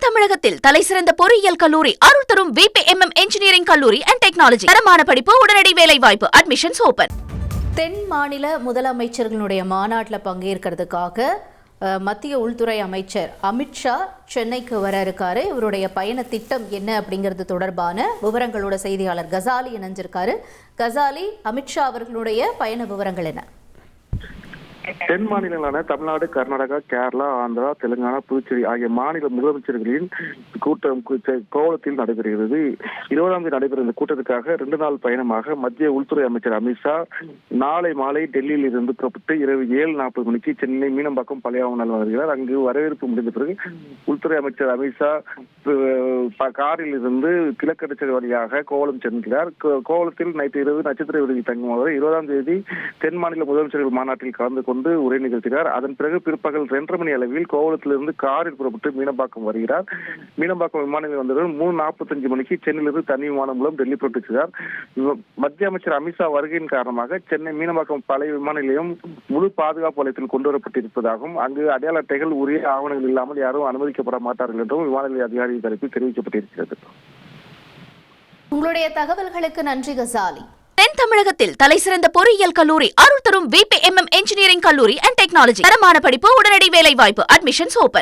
தமிழகத்தில் தலைசிறந்த பொறியியல் கல்லூரி அருள் தரும் VPMM இன்ஜினியரிங் கல்லூரி அண்ட் டெக்னாலஜி. தரமான படிப்பு, உடனடி வேலை வாய்ப்பு. Admissions open. தென் மாநில முதலமைச்சர்களுடைய மாநாட்டில் பங்கேற்கிறதுக்காக மத்திய உள்துறை அமைச்சர் அமித்ஷா சென்னைக்கு வர இருக்காரு. இவருடைய பயண திட்டம் என்ன அப்படிங்கிறது தொடர்பான விவரங்களோட செய்தியாளர் கசாலி இணைஞ்சிருக்காரு. கசாலி, அமித்ஷா அவர்களுடைய பயண விவரங்கள் என்ன? தென் மாநிலங்களான தமிழ்நாடு, கர்நாடகா, கேரளா, ஆந்திரா, தெலுங்கானா, புதுச்சேரி ஆகிய மாநில முதலமைச்சர்களின் கூட்டம் கோவளத்தில் நடைபெறுகிறது. 20ஆம் தேதி நடைபெறும் இந்த கூட்டத்திற்காக 2 நாள் பயணமாக மத்திய உள்துறை அமைச்சர் அமித்ஷா நாளை மாலை டெல்லியில் இருந்து புறப்பட்டு இரவு 7:40 மணிக்கு சென்னை மீனம்பாக்கம் பழையாவூர் வருகிறார். அங்கு வரவேற்பு முடிந்த பிறகு உள்துறை அமைச்சர் அமித்ஷா காரில் இருந்து கிழக்கடற்கரை வழியாக கோவளம் சென்றார். கோவளத்தில் நேற்று இரவு நட்சத்திர விடுதியில் தங்கும் அவர் 20ஆம் தேதி தென் மாநில முதலமைச்சர்கள் மாநாட்டில் கலந்து கொண்டு உரை நிகழ்த்தினார். அதன் பிறகு பிற்பகல் 2:30 மணி அளவில் கோவளத்திலிருந்து காரில் புறப்பட்டு மீனம்பாக்கம் வருகிறார். மீனம்பாக்கம் விமான நிலையம் வந்தவுடன் 3:45 மணிக்கு சென்னையிலிருந்து தனி விமானம் மூலம் டெல்லி புறப்பட்டுச்சார். மத்திய அமைச்சர் அமித்ஷா வருகையின் காரணமாக சென்னை மீனம்பாக்கம் பழைய விமான நிலையம் முழு பாதுகாப்பு வலயத்தில் கொண்டு வரப்பட்டிருப்பதாகவும் அங்கு அடையாள அட்டைகள் உரிய ஆவணங்கள் இல்லாமல் யாரும் அனுமதிக்கப்பட மாட்டார்கள் என்றும் விமான நிலைய அதிகாரி தரப்பில் தெரிவிக்கப்பட்டிருக்கிறது. உங்களுடைய தகவல்களுக்கு நன்றி கசாலி. தென் தமிழகத்தில் தலைசிறந்த பொறியியல் கல்லூரி அருள் தரும் VPMM இன்ஜினியரிங் கல்லூரி அண்ட் டெக்னாலஜி. தரமான படிப்பு, உடனடி வேலை வாய்ப்பு. Admissions open.